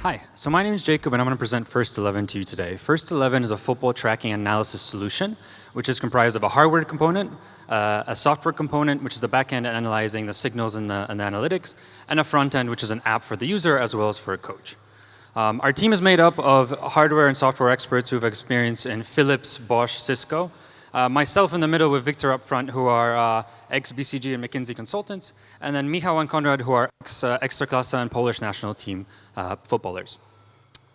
Hi, so my name is Jacob and I'm going to present FirstEleven to you today. FirstEleven is a football tracking analysis solution, which is comprised of a hardware component, a software component, which is the back end analyzing the signals and the analytics, and a front end, which is an app for the user as well as for a coach. Our team is made up of hardware and software experts who have experience in Philips, Bosch, Cisco. Myself in the middle with Victor up front, who are ex-BCG and McKinsey consultants, and then Michał and Konrad, who are ex-Ekstraklasa and Polish national team footballers.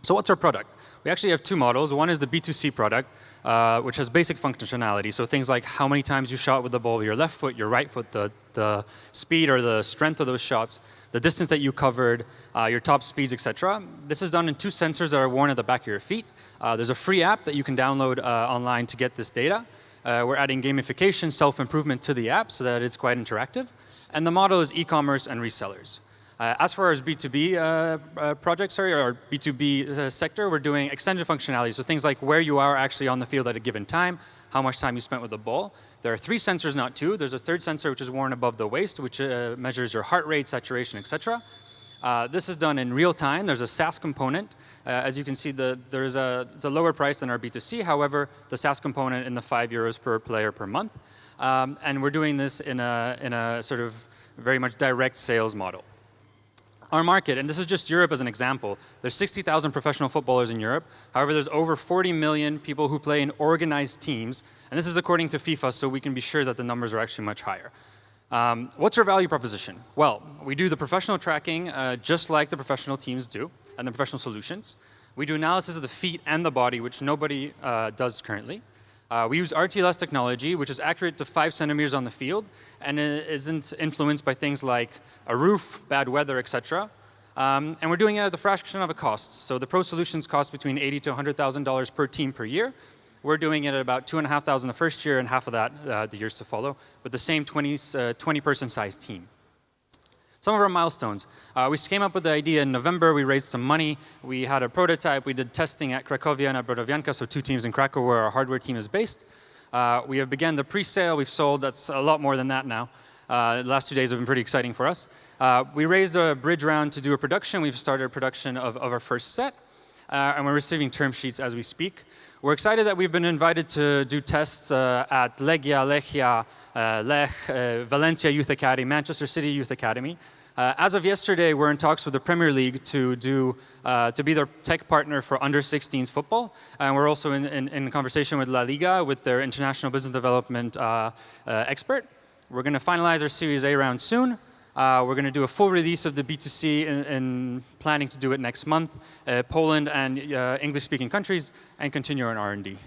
So what's our product? We actually have two models. One is the B2C product, which has basic functionality. So things like how many times you shot with the ball with your left foot, your right foot, the speed or the strength of those shots, the distance that you covered, your top speeds, etc. This is done in two sensors that are worn at the back of your feet. There's a free app that you can download online to get this data. We're adding gamification, self-improvement to the app so that it's quite interactive. And the model is e-commerce and resellers. As far as B2B projects, or B2B sector, we're doing extended functionality. So things like where you are actually on the field at a given time, how much time you spent with the ball. There are 3 sensors, not 2. There's a third sensor which is worn above the waist, which measures your heart rate, saturation, etc. This is done in real time. There's a SaaS component. As you can see, it's a lower price than our B2C. However, the SaaS component in the €5 per player per month. And we're doing this in a sort of very much direct sales model. Our market, and this is just Europe as an example, there's 60,000 professional footballers in Europe. However, there's over 40 million people who play in organized teams. And this is according to FIFA, so we can be sure that the numbers are actually much higher. What's our value proposition? Well, we do the professional tracking just like the professional teams do, and the professional solutions. We do analysis of the feet and the body, which nobody does currently. We use RTLS technology, which is accurate to 5 centimeters on the field, and it isn't influenced by things like a roof, bad weather, etc. And we're doing it at the fraction of a cost. So the pro solutions cost between $80,000 to $100,000 per team per year. We're doing it at about $2,500 the first year and half of that the years to follow, with the same 20-person size team. Some of our milestones. We came up with the idea in November. We raised some money. We had a prototype. We did testing at Cracovia and at Brodowianka, so 2 teams in Krakow where our hardware team is based. We have begun the pre-sale. We've sold. That's a lot more than that now. The last 2 days have been pretty exciting for us. We raised a bridge round to do a production. We've started a production of our first set, and we're receiving term sheets as we speak. We're excited that we've been invited to do tests at Legia, Lechia, Lech, Valencia Youth Academy, Manchester City Youth Academy. As of yesterday, we're in talks with the Premier League to be their tech partner for under-16s football. And we're also in conversation with La Liga, with their international business development expert. We're going to finalize our Series A round soon. We're going to do a full release of the B2C and planning to do it next month, Poland and English-speaking countries, and continue on R&D.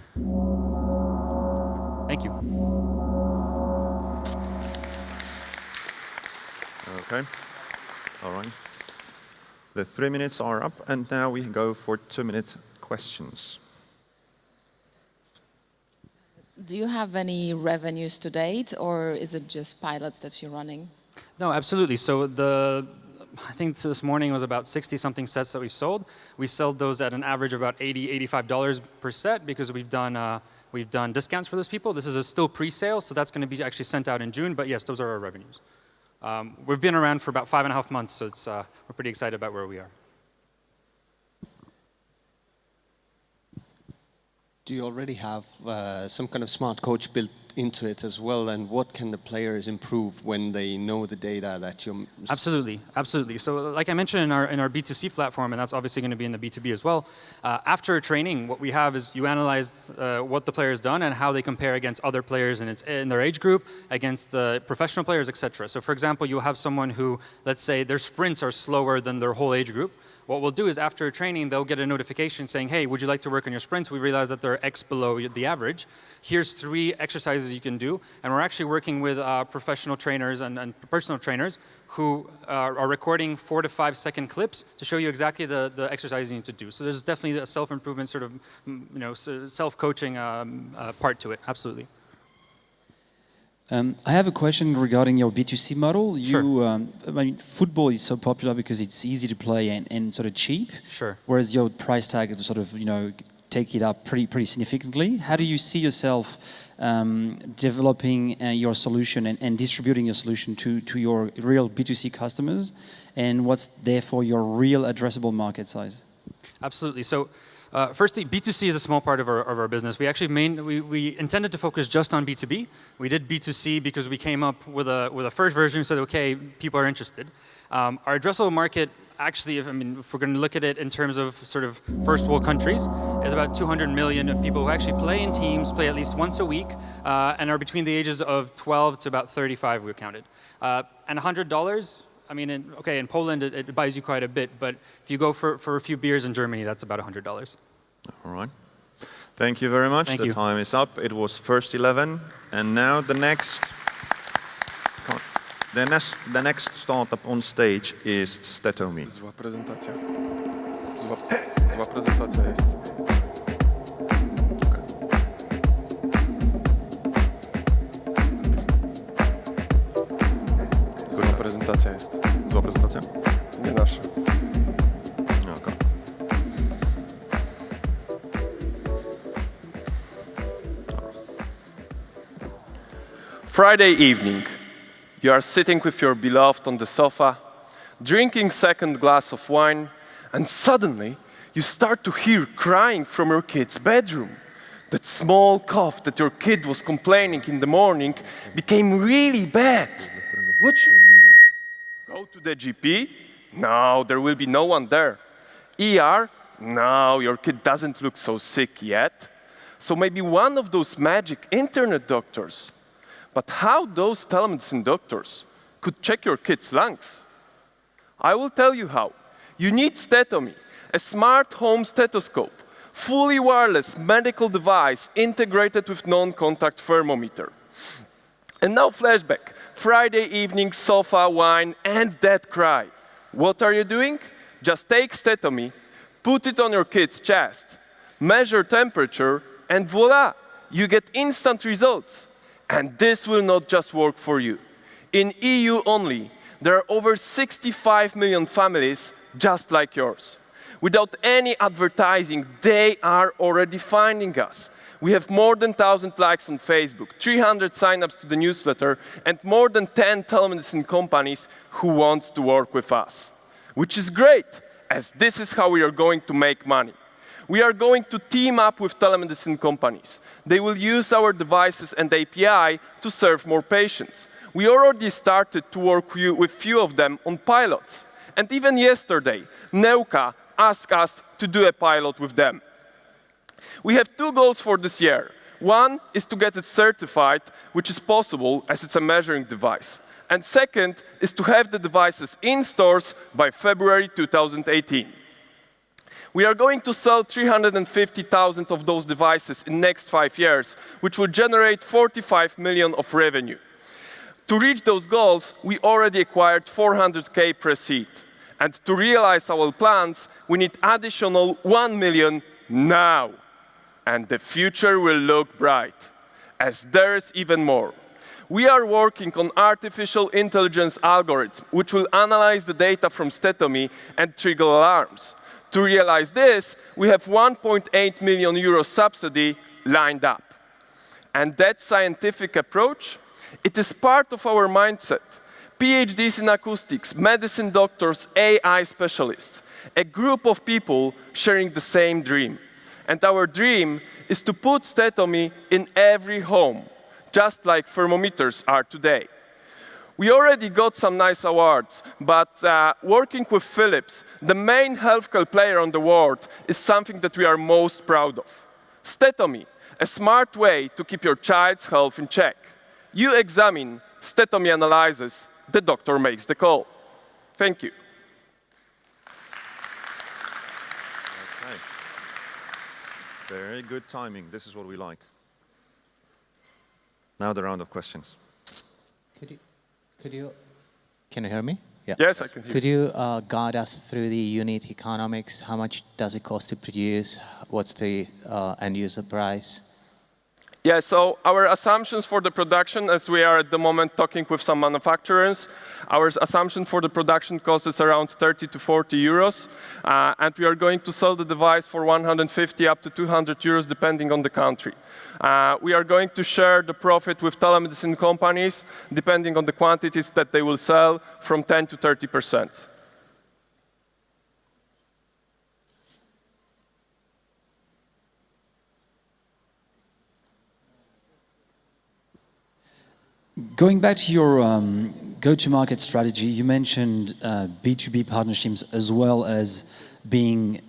Thank you. Okay. All right. The 3 minutes are up, and now we go for 2-minute questions. Do you have any revenues to date, or is it just pilots that you're running? No, absolutely. So I think this morning was about 60-something sets that we've sold. We sold those at an average of about $80, $85 per set because we've done discounts for those people. This is still pre-sale, so that's going to be actually sent out in June. But yes, those are our revenues. We've been around for about 5.5 months, so we're pretty excited about where we are. Do you already have some kind of smart coach built into it as well, and what can the players improve when they know the data that you're... Absolutely, absolutely. So like I mentioned in our B2C platform, and that's obviously going to be in the B2B as well, after training, what we have is you analyze what the player's done and how they compare against other players in their age group, against professional players, etc. So for example, you'll have someone who, let's say, their sprints are slower than their whole age group. What we'll do is after training, they'll get a notification saying, hey, would you like to work on your sprints? We realize that they're X below the average. Here's 3 exercises you can do. And we're actually working with professional trainers and personal trainers who are recording 4 to 5 second clips to show you exactly the exercise you need to do. So there's definitely a self-improvement sort of, self-coaching part to it, absolutely. I have a question regarding your B2C model. Sure. I mean, football is so popular because it's easy to play and sort of cheap. Sure. Whereas your price tag is sort of, take it up pretty significantly. How do you see yourself developing your solution and distributing your solution to your real B2C customers? And what's therefore your real addressable market size? Absolutely. So, firstly, B2C is a small part of our business. We actually we intended to focus just on B2B. We did B2C because we came up with a first version. Said, okay, people are interested. Our addressable market, actually, if we're going to look at it in terms of sort of first world countries, is about 200 million people who actually play in teams, play at least once a week, and are between the ages of 12 to about 35. We counted, and $100. In Poland it buys you quite a bit, but if you go for a few beers in Germany, that's about $100. All right. Thank you very much. Thank the you. time is up. It was FirstEleven, and now the next startup on stage is STEMI. Zła prezentacja. Zła prezentacja jest. Zła prezentacja jest. Zła prezentacja? Nie nasza. Okay. Friday evening. You are sitting with your beloved on the sofa, drinking second glass of wine, and suddenly you start to hear crying from your kid's bedroom. That small cough that your kid was complaining in the morning became really bad. What should go to the GP? No, there will be no one there. ER? No, your kid doesn't look so sick yet. So maybe one of those magic internet doctors. But how those telemedicine doctors could check your kid's lungs? I will tell you how. You need STEMI, a smart home stethoscope, fully wireless medical device integrated with non-contact thermometer. And now flashback, Friday evening, sofa, wine, and that cry. What are you doing? Just take STEMI, put it on your kid's chest, measure temperature, and voila, you get instant results. And this will not just work for you. In EU only, there are over 65 million families just like yours. Without any advertising, they are already finding us. We have more than 1,000 likes on Facebook, 300 signups to the newsletter, and more than 10 telemedicine companies who want to work with us. Which is great, as this is how we are going to make money. We are going to team up with telemedicine companies. They will use our devices and API to serve more patients. We already started to work with few of them on pilots. And even yesterday, Neuka asked us to do a pilot with them. We have two goals for this year. One is to get it certified, which is possible as it's a measuring device. And second is to have the devices in stores by February 2018. We are going to sell 350,000 of those devices in the next 5 years, which will generate 45 million of revenue. To reach those goals, we already acquired 400K pre-seed. And to realize our plans, we need additional 1 million now. And the future will look bright, as there is even more. We are working on artificial intelligence algorithms, which will analyze the data from STEMI and trigger alarms. To realize this, we have 1.8 million euro subsidy lined up. And that scientific approach, it is part of our mindset. PhDs in acoustics, medicine doctors, AI specialists, a group of people sharing the same dream. And our dream is to put STEMI in every home, just like thermometers are today. We already got some nice awards, but working with Philips, the main healthcare player on the world, is something that we are most proud of. STEMI, a smart way to keep your child's health in check. You examine, STEMI analyzes, the doctor makes the call. Thank you. Okay. Very good timing. This is what we like. Now the round of questions. Can you hear me? Yeah. Yes, I can hear you. Could you guide us through the unit economics? How much does it cost to produce? What's the end user price? Yeah, so our assumptions for the production, as we are at the moment talking with some manufacturers, our assumption for the production cost is around 30 to 40 euros. And we are going to sell the device for 150 up to 200 euros, depending on the country. We are going to share the profit with telemedicine companies, depending on the quantities that they will sell, from 10 to 30%. Going back to your go-to-market strategy, you mentioned B2B partnerships as well as being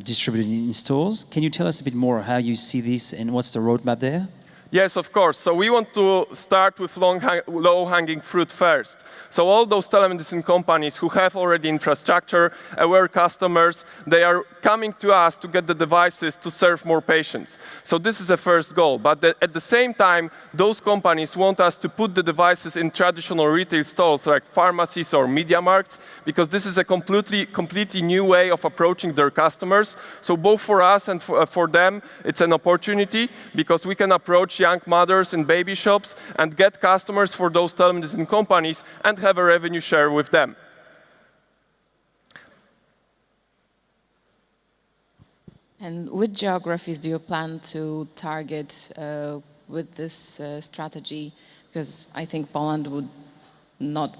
distributed in stores. Can you tell us a bit more how you see this and what's the roadmap there? Yes, of course. So we want to start with low-hanging fruit first. So all those telemedicine companies who have already infrastructure, aware customers, they are coming to us to get the devices to serve more patients. So this is a first goal. But at the same time, those companies want us to put the devices in traditional retail stores like pharmacies or media marts, because this is a completely new way of approaching their customers. So both for us and for them, it's an opportunity because we can approach young mothers in baby shops and get customers for those telemedicine companies and have a revenue share with them. And which geographies do you plan to target with this strategy? Because I think Poland would not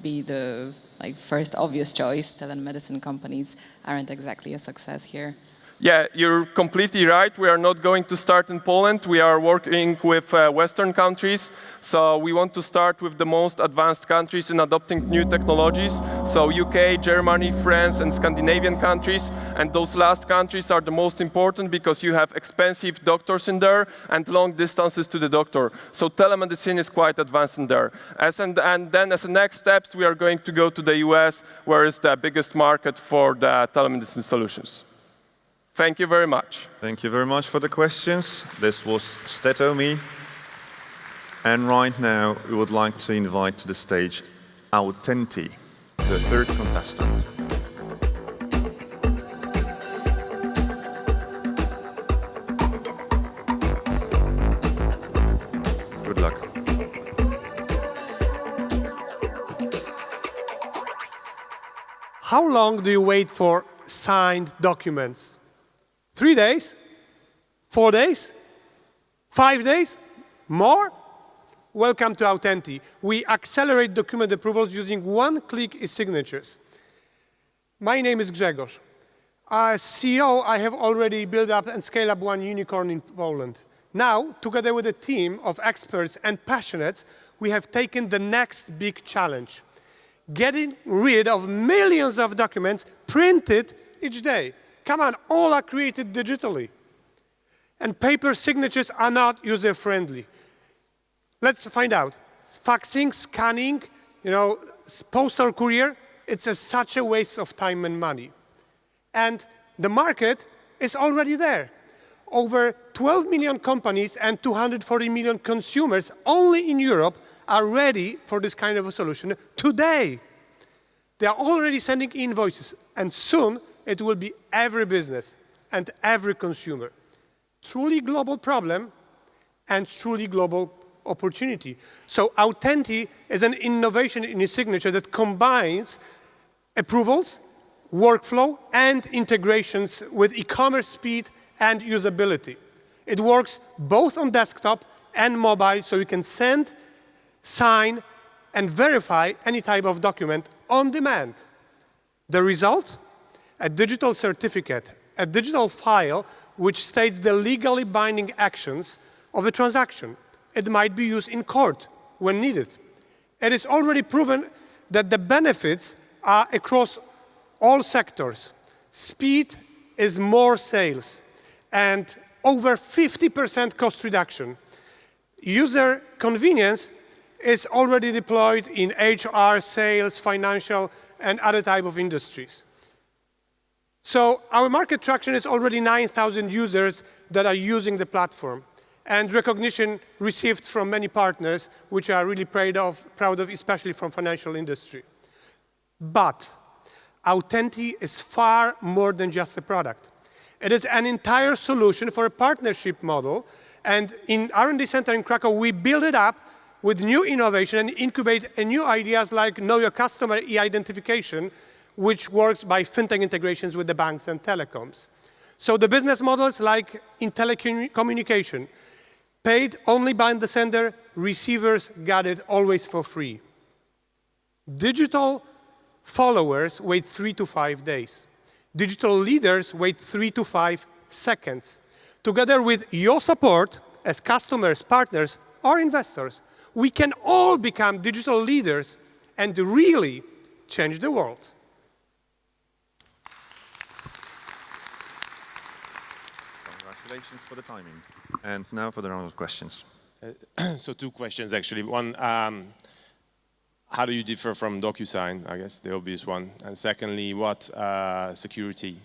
be the first obvious choice. Telemedicine companies aren't exactly a success here. Yeah, you're completely right. We are not going to start in Poland. We are working with Western countries. So we want to start with the most advanced countries in adopting new technologies. So UK, Germany, France, and Scandinavian countries. And those last countries are the most important because you have expensive doctors in there and long distances to the doctor. So telemedicine is quite advanced in there. And then as a next steps, we are going to go to the US, where is the biggest market for the telemedicine solutions. Thank you very much. Thank you very much for the questions. This was STEMI. And right now, we would like to invite to the stage Autenti, the third contestant. Good luck. How long do you wait for signed documents? 3 days? 4 days? 5 days? More? Welcome to Autenti. We accelerate document approvals using one-click e-signatures. My name is Grzegorz. As CEO, I have already built up and scaled up one unicorn in Poland. Now, together with a team of experts and passionates, we have taken the next big challenge: getting rid of millions of documents printed each day. Come on, all are created digitally. And paper signatures are not user-friendly. Let's find out. Faxing, scanning, postal courier, it's such a waste of time and money. And the market is already there. Over 12 million companies and 240 million consumers only in Europe are ready for this kind of a solution today. They are already sending invoices, and soon it will be every business and every consumer. Truly global problem and truly global opportunity. So Autenti is an innovation in e-signature that combines approvals, workflow, and integrations with e-commerce speed and usability. It works both on desktop and mobile, so you can send, sign, and verify any type of document on demand. The result? A digital certificate, a digital file which states the legally binding actions of a transaction. It might be used in court when needed. It is already proven that the benefits are across all sectors. Speed is more sales and over 50% cost reduction. User convenience is already deployed in HR, sales, financial, and other type of industries. So our market traction is already 9,000 users that are using the platform, and recognition received from many partners, which are really proud of, especially from financial industry. But Autenti is far more than just a product. It is an entire solution for a partnership model, and in R&D Center in Krakow, we build it up with new innovation and incubate new ideas like Know Your Customer e-identification, which works by fintech integrations with the banks and telecoms. So the business models like in telecommunication, paid only by the sender, receivers got it always for free. Digital followers wait 3 to 5 days. Digital leaders wait 3 to 5 seconds. Together with your support as customers, partners, or investors, we can all become digital leaders and really change the world. Congratulations for the timing. And now for the round of questions. So 2 questions actually. One, how do you differ from DocuSign? I guess the obvious one. And secondly, what security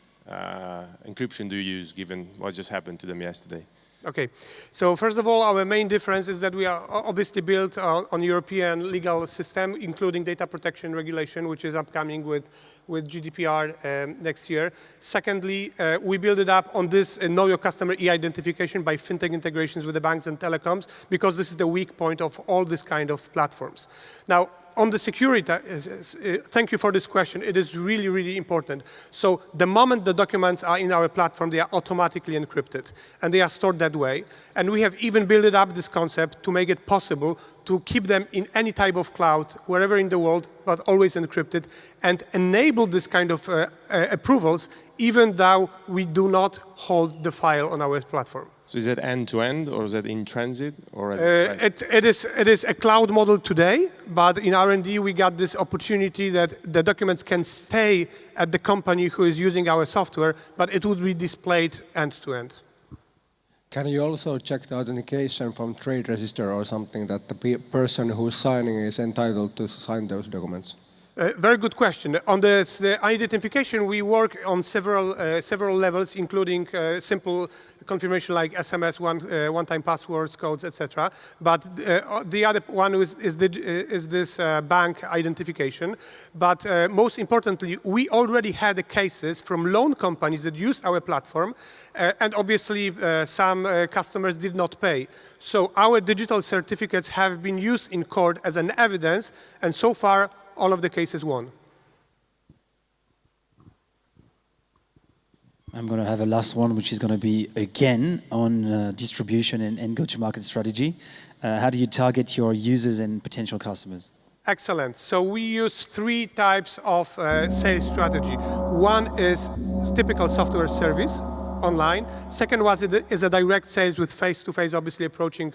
encryption do you use given what just happened to them yesterday? Okay, so first of all, our main difference is that we are obviously built on European legal system, including data protection regulation, which is upcoming with GDPR next year. Secondly, we build it up on this Know Your Customer e-identification by fintech integrations with the banks and telecoms, because this is the weak point of all this kind of platforms. Now, on the security, thank you for this question. It is really, really important. So the moment the documents are in our platform, they are automatically encrypted, and they are stored that way. And we have even built up this concept to make it possible to keep them in any type of cloud, wherever in the world, but always encrypted, and enable this kind of approvals, even though we do not hold the file on our platform. So is that end-to-end, or is that in transit, or it is a cloud model today, but in R&D we got this opportunity that the documents can stay at the company who is using our software, but it would be displayed end-to-end. Can you also check the authentication from trade register or something, that the person who is signing is entitled to sign those documents? Very good question. On the identification, we work on several levels, including simple confirmation like SMS, one-time passwords, codes, etc. But the other one is this bank identification. But most importantly, we already had the cases from loan companies that used our platform, and obviously some customers did not pay. So our digital certificates have been used in court as an evidence, and so far, all of the cases won. I'm going to have a last one, which is going to be again on distribution and go-to-market strategy. How do you target your users and potential customers? Excellent. So we use 3 types of sales strategy. One is typical software service online. Second one is a direct sales with face-to-face, obviously approaching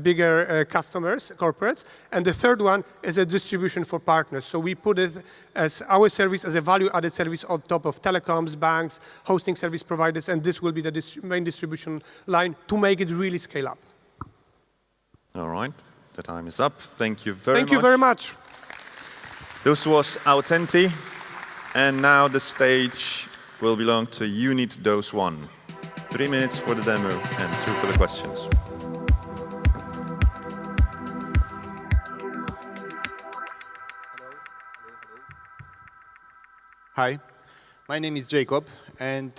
bigger customers, corporates. And the third one is a distribution for partners. So we put it as our service, as a value-added service on top of telecoms, banks, hosting service providers, and this will be the main distribution line to make it really scale up. All right, the time is up. Thank you very much. Thank you very much. This was Autenti, and now the stage will belong to Unit Dose 1. 3 minutes for the demo and 2 for the questions. Hi, my name is Jacob, and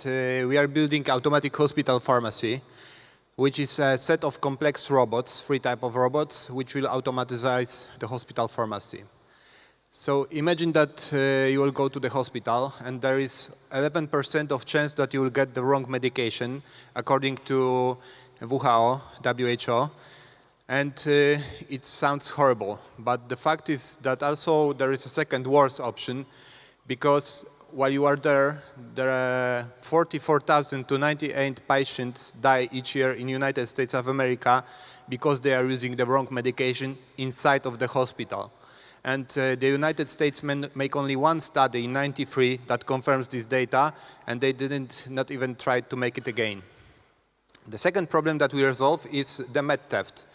we are building automatic hospital pharmacy, which is a set of complex robots, 3 types of robots, which will automatize the hospital pharmacy. So imagine that you will go to the hospital and there is 11% of chance that you will get the wrong medication according to WHO. And it sounds horrible, but the fact is that also there is a second worst option, because while you are there are 44,000 to 98 patients die each year in the United States of America because they are using the wrong medication inside of the hospital. And the United States make only 1 study in '93 that confirms this data, and they didn't not even try to make it again. The second problem that we resolve is the med theft.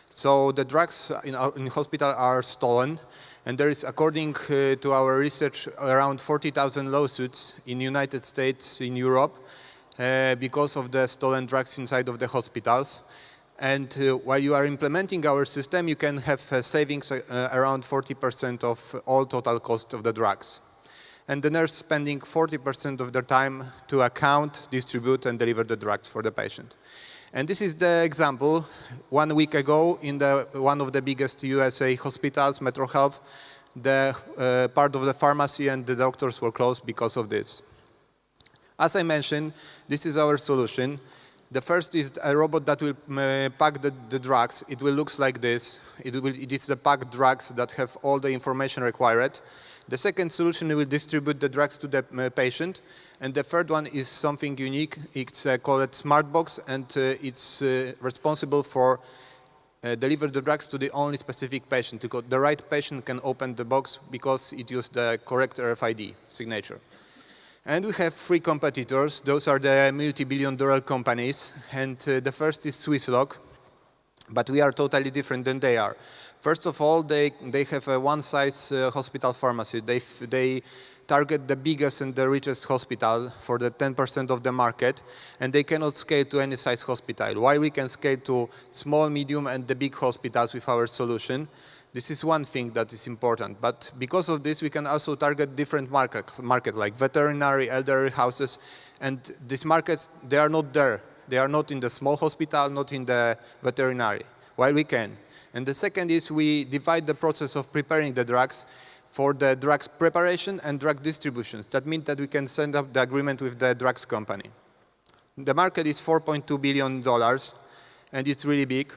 So the drugs in hospital are stolen, and there is, according to our research, around 40,000 lawsuits in the United States, in Europe, because of the stolen drugs inside of the hospitals. And while you are implementing our system, you can have savings around 40% of all total cost of the drugs. And the nurse spending 40% of their time to account, distribute, and deliver the drugs for the patient. And this is the example. 1 week ago, in one of the biggest USA hospitals, Metro Health, the part of the pharmacy and the doctors were closed because of this. As I mentioned, this is our solution. The first is a robot that will pack the drugs. It will look like this. It is the packed drugs that have all the information required. The second solution will distribute the drugs to the patient. And the third one is something unique. It's called Smart Box, and it's responsible for deliver the drugs to the only specific patient. Because the right patient can open the box because it used the correct RFID signature. And we have 3 competitors. Those are the multi-billion-dollar companies. And the first is Swisslog, but we are totally different than they are. First of all, they have a one-size hospital pharmacy. They target the biggest and the richest hospital for the 10% of the market, and they cannot scale to any size hospital. While we can scale to small, medium, and the big hospitals with our solution, this is one thing that is important. But because of this, we can also target different market like veterinary, elderly houses, and these markets, they are not there. They are not in the small hospital, not in the veterinary, while we can. And the second is we divide the process of preparing the drugs for the drugs preparation and drug distributions. That means that we can send up the agreement with the drugs company. The market is $4.2 billion, and it's really big.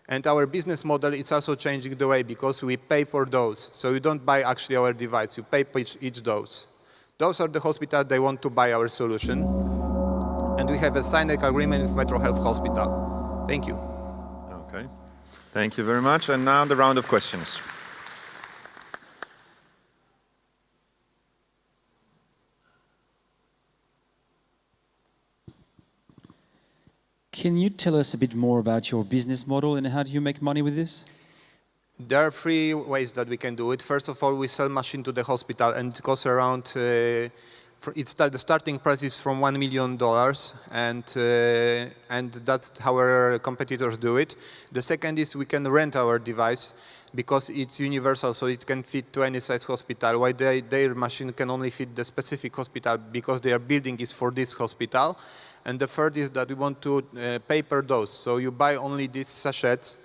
And our business model is also changing the way because we pay for dose. So you don't buy actually our device, you pay for each dose. Those are the hospitals they want to buy our solution. And we have a signed agreement with Metro Health Hospital. Thank you. Okay. Thank you very much. And now the round of questions. Can you tell us a bit more about your business model and how do you make money with this? There are 3 ways that we can do it. First of all, we sell machine to the hospital, and it costs around, the starting price is from $1 million, and that's how our competitors do it. The second is we can rent our device because it's universal, so it can fit to any size hospital, while their machine can only fit the specific hospital because their building is for this hospital. And the third is that we want to pay per dose. So you buy only these sachets.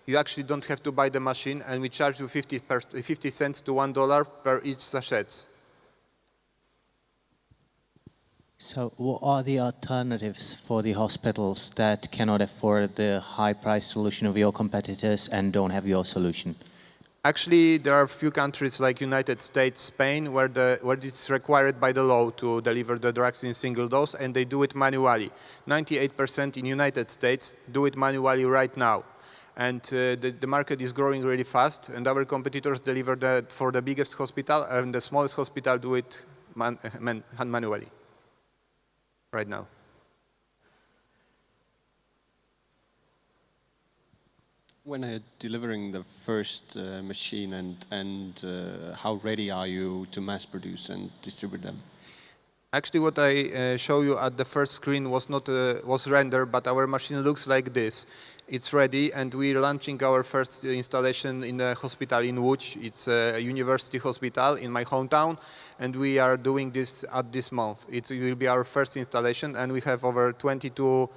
You actually don't have to buy the machine, and we charge you 50 cents to $1 per each sachets. So what are the alternatives for the hospitals that cannot afford the high-price solution of your competitors and don't have your solution? Actually, there are a few countries like United States, Spain, where it's required by the law to deliver the drugs in single dose, and they do it manually. 98% in United States do it manually right now. And the market is growing really fast, and our competitors deliver that for the biggest hospital, and the smallest hospital do it manually right now. When are you delivering the first machine, and how ready are you to mass produce and distribute them? Actually, what I show you at the first screen was rendered, but our machine looks like this. It's ready, and we're launching our first installation in a hospital in Łódź. It's a university hospital in my hometown, and we are doing this at this month. It will be our first installation, and we have over 22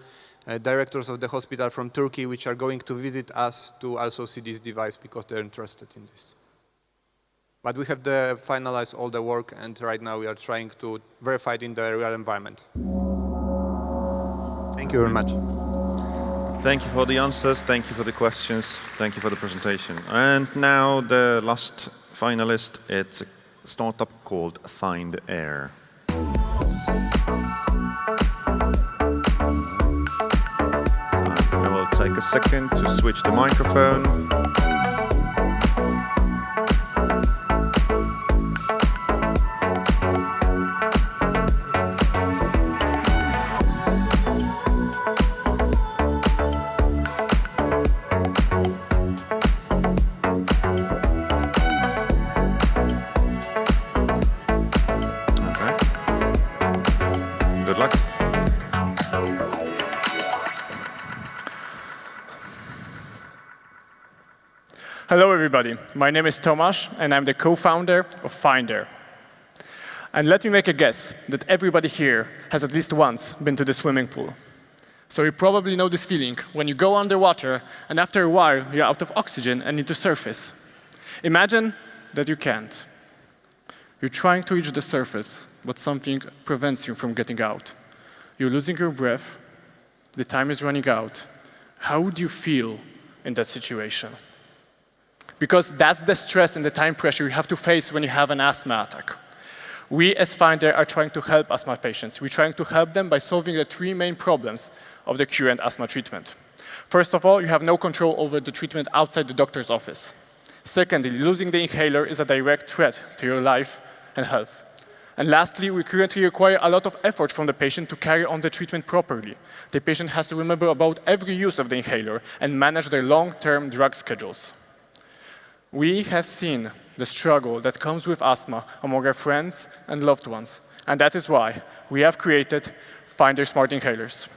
directors of the hospital from Turkey which are going to visit us to also see this device because they're interested in this. But we have to finalize all the work, and right now we are trying to verify it in the real environment. Thank you very much. Thank you for the answers, thank you for the questions, thank you for the presentation. And now the last finalist, it's a startup called FindAir. I will take a second to switch the microphone. Hello everybody, my name is Tomasz and I'm the co-founder of FindAir. And let me make a guess that everybody here has at least once been to the swimming pool. So you probably know this feeling when you go underwater and after a while you're out of oxygen and need to surface. Imagine that you can't. You're trying to reach the surface, but something prevents you from getting out. You're losing your breath, the time is running out. How would you feel in that situation? Because that's the stress and the time pressure you have to face when you have an asthma attack. We as FindAir are trying to help asthma patients. We're trying to help them by solving the three main problems of the current asthma treatment. First of all, you have no control over the treatment outside the doctor's office. Secondly, losing the inhaler is a direct threat to your life and health. And lastly, we currently require a lot of effort from the patient to carry on the treatment properly. The patient has to remember about every use of the inhaler and manage their long-term drug schedules. We have seen the struggle that comes with asthma among our friends and loved ones, and that is why we have created Finder Smart Inhalers.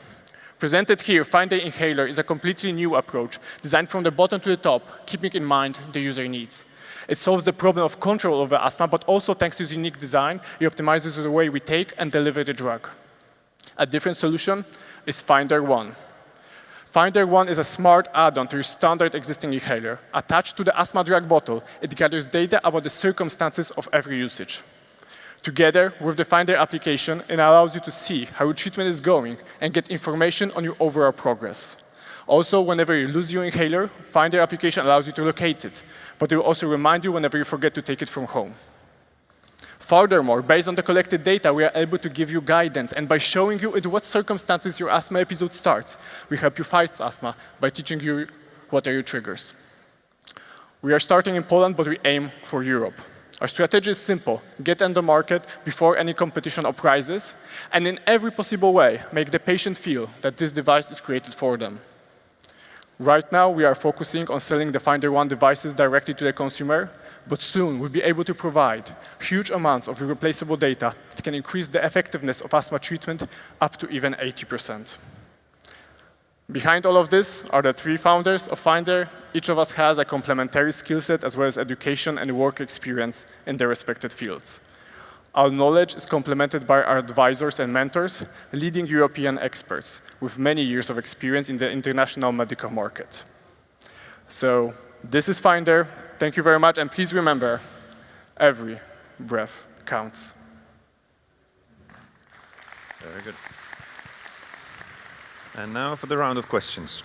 Presented here, Finder Inhaler is a completely new approach, designed from the bottom to the top, keeping in mind the user needs. It solves the problem of control over asthma, but also thanks to its unique design, it optimizes the way we take and deliver the drug. A different solution is Finder One. Finder One is a smart add-on to your standard existing inhaler. Attached to the asthma drug bottle, it gathers data about the circumstances of every usage. Together with the Finder application, it allows you to see how your treatment is going and get information on your overall progress. Also, whenever you lose your inhaler, Finder application allows you to locate it, but it will also remind you whenever you forget to take it from home. Furthermore, based on the collected data, we are able to give you guidance, and by showing you in what circumstances your asthma episode starts, we help you fight asthma by teaching you what are your triggers. We are starting in Poland, but we aim for Europe. Our strategy is simple: get on the market before any competition arises, and in every possible way, make the patient feel that this device is created for them. Right now, we are focusing on selling the Finder One devices directly to the consumer, but soon we'll be able to provide huge amounts of irreplaceable data that can increase the effectiveness of asthma treatment up to even 80%. Behind all of this are the three founders of Finder. Each of us has a complementary skill set as well as education and work experience in their respected fields. Our knowledge is complemented by our advisors and mentors, leading European experts with many years of experience in the international medical market. So this is Finder. Thank you very much, and please remember, every breath counts. Very good. And now for the round of questions.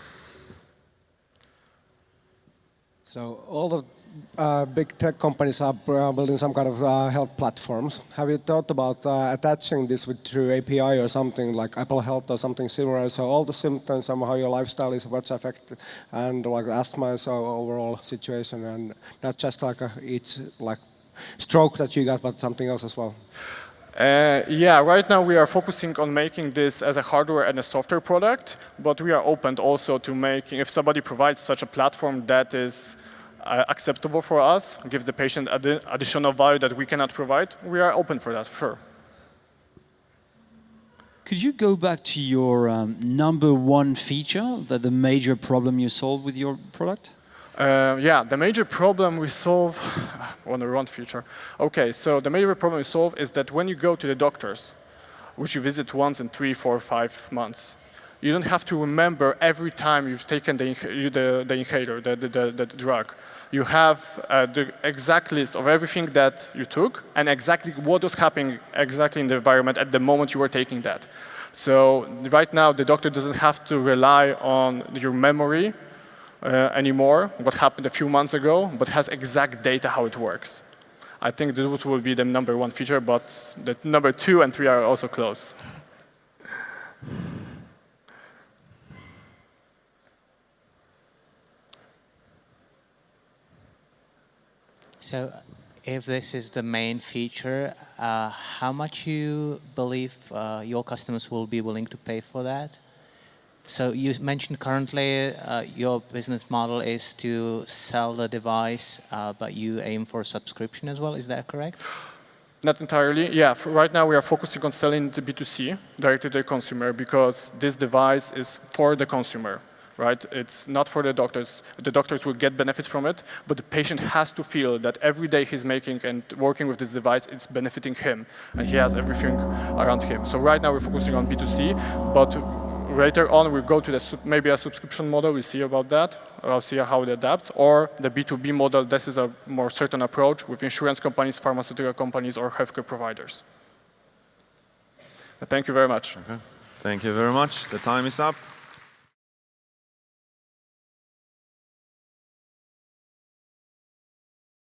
So all the big tech companies are building some kind of health platforms. Have you thought about attaching this through API or something like Apple Health or something similar? So all the symptoms and how your lifestyle is, what's affected, and like asthma, so overall situation, and not just like each like stroke that you got, but something else as well. Yeah, right now we are focusing on making this as a hardware and a software product, but we are open also to making, if somebody provides such a platform that is acceptable for us, gives the patient additional value that we cannot provide, we are open for that, sure. Could you go back to your number one feature, the major problem you solve with your product? Yeah, the major problem we solve on the one feature. Okay, so the major problem we solve is that when you go to the doctors, which you visit once in 3, 4, 5 months, you don't have to remember every time you've taken the inhaler, the drug. You have the exact list of everything that you took and exactly what was happening exactly in the environment at the moment you were taking that. So right now, the doctor doesn't have to rely on your memory anymore, what happened a few months ago, but has exact data how it works. I think this will be the number one feature, but the number 2 and 3 are also close. So if this is the main feature, how much you believe your customers will be willing to pay for that? So you mentioned currently your business model is to sell the device, but you aim for subscription as well. Is that correct? Not entirely. Yeah, right now we are focusing on selling the B2C, directly to the consumer, because this device is for the consumer, right? It's not for the doctors. The doctors will get benefits from it, but the patient has to feel that every day he's making and working with this device, it's benefiting him, and he has everything around him. So right now we're focusing on B2C, but later on, we'll go to maybe a subscription model. We'll see about that. I'll see how it adapts. Or the B2B model. This is a more certain approach with insurance companies, pharmaceutical companies, or healthcare providers. Thank you very much. Okay. Thank you very much. The time is up.